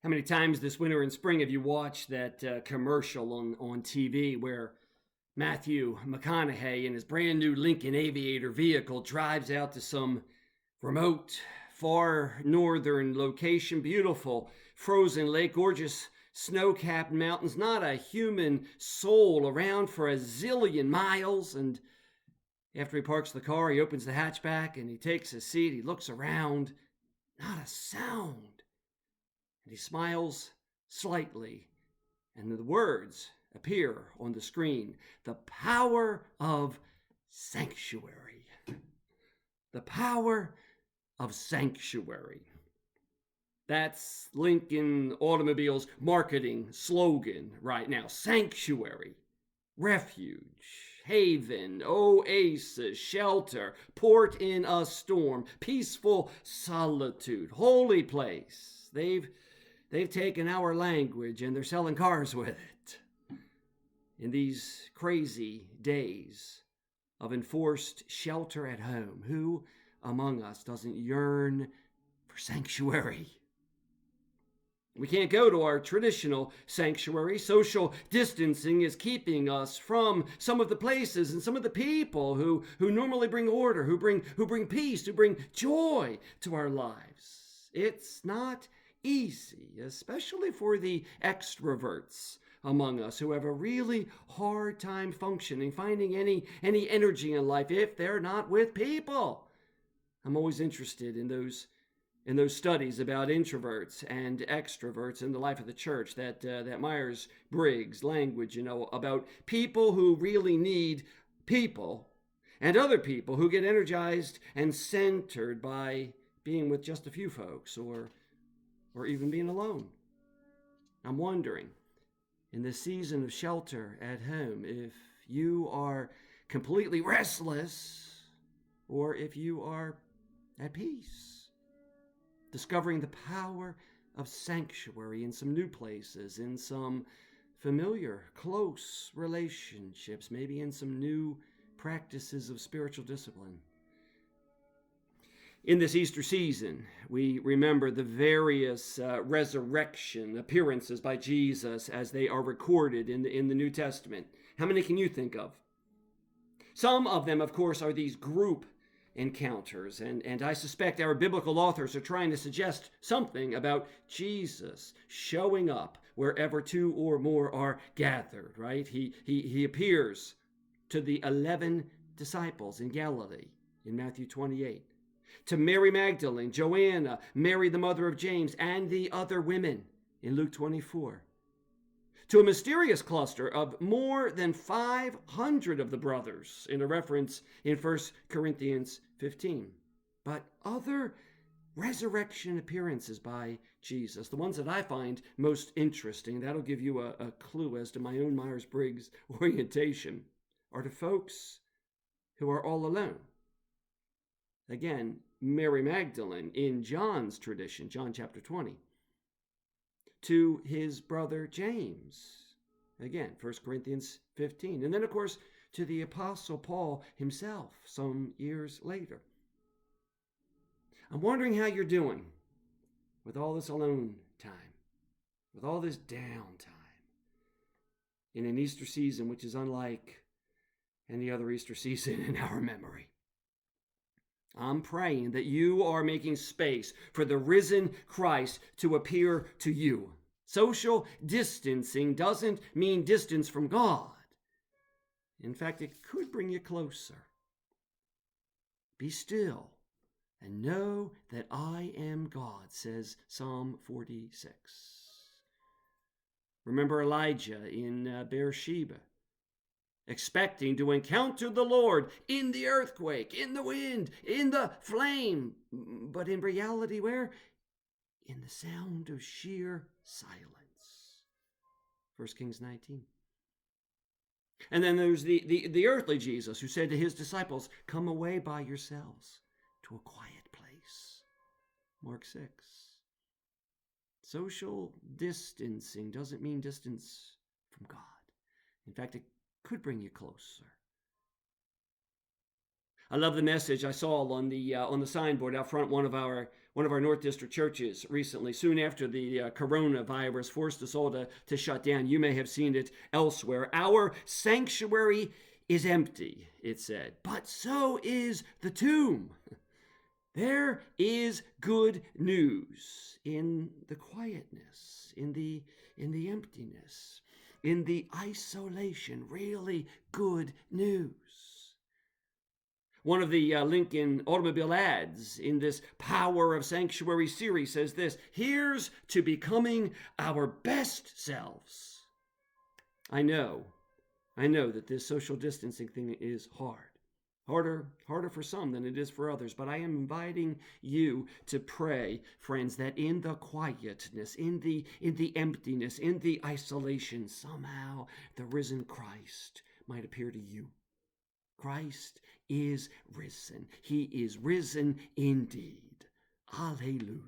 How many times this winter and spring have you watched that commercial on TV where Matthew McConaughey in his brand new Lincoln Aviator vehicle drives out to some remote, far northern location, beautiful frozen lake, gorgeous snow-capped mountains, not a human soul around for a zillion miles. And after he parks the car, he opens the hatchback and he takes a seat. He looks around, not a sound. And he smiles slightly, and the words appear on the screen. The power of sanctuary. The power of sanctuary. That's Lincoln Automobile's marketing slogan right now. Sanctuary, refuge, haven, oasis, shelter, port in a storm, peaceful solitude, holy place. They've taken our language and they're selling cars with it. In these crazy days of enforced shelter at home, who among us doesn't yearn for sanctuary? We can't go to our traditional sanctuary. Social distancing is keeping us from some of the places and some of the people who normally bring order, who bring peace, who bring joy to our lives. It's not easy, especially for the extroverts among us who have a really hard time functioning, finding any energy in life if they're not with people. I'm always interested in those studies about introverts and extroverts in the life of the church, that Myers-Briggs language, about people who really need people and other people who get energized and centered by being with just a few folks or even being alone. I'm wondering, in this season of shelter at home, if you are completely restless or if you are at peace, discovering the power of sanctuary in some new places, in some familiar, close relationships, maybe in some new practices of spiritual discipline. In this Easter season, we remember the various resurrection appearances by Jesus as they are recorded in the New Testament. How many can you think of? Some of them, of course, are these group encounters, and I suspect our biblical authors are trying to suggest something about Jesus showing up wherever two or more are gathered, right? He appears to the 11 disciples in Galilee in Matthew 28. To Mary Magdalene, Joanna, Mary the mother of James, and the other women in Luke 24. To a mysterious cluster of more than 500 of the brothers in a reference in 1 Corinthians 15. But other resurrection appearances by Jesus, the ones that I find most interesting, that'll give you a clue as to my own Myers-Briggs orientation, are to folks who are all alone. Again, Mary Magdalene in John's tradition, John chapter 20. To his brother James, again, 1 Corinthians 15. And then, of course, to the Apostle Paul himself some years later. I'm wondering how you're doing with all this alone time, with all this downtime, in an Easter season which is unlike any other Easter season in our memory. I'm praying that you are making space for the risen Christ to appear to you. Social distancing doesn't mean distance from God. In fact, it could bring you closer. Be still and know that I am God, says Psalm 46. Remember Elijah in Beersheba, expecting to encounter the Lord in the earthquake, in the wind, in the flame. But in reality, where? In the sound of sheer silence. 1 Kings 19. And then there's the earthly Jesus who said to his disciples, come away by yourselves to a quiet place. Mark 6. Social distancing doesn't mean distance from God. In fact, it could bring you closer. I love the message I saw on the signboard out front one of our One of our North District churches recently, soon after the coronavirus forced us all to shut down. You may have seen it elsewhere. Our sanctuary is empty, it said, but so is the tomb. There is good news in the quietness, in the emptiness, in the isolation. Really good news. One of the Lincoln automobile ads in this Power of Sanctuary series says this: "Here's to becoming our best selves." I know that this social distancing thing is hard. Harder for some than it is for others. But I am inviting you to pray, friends, that in the quietness, in the emptiness, in the isolation, somehow the risen Christ might appear to you. Christ is risen. He is risen indeed. Alleluia.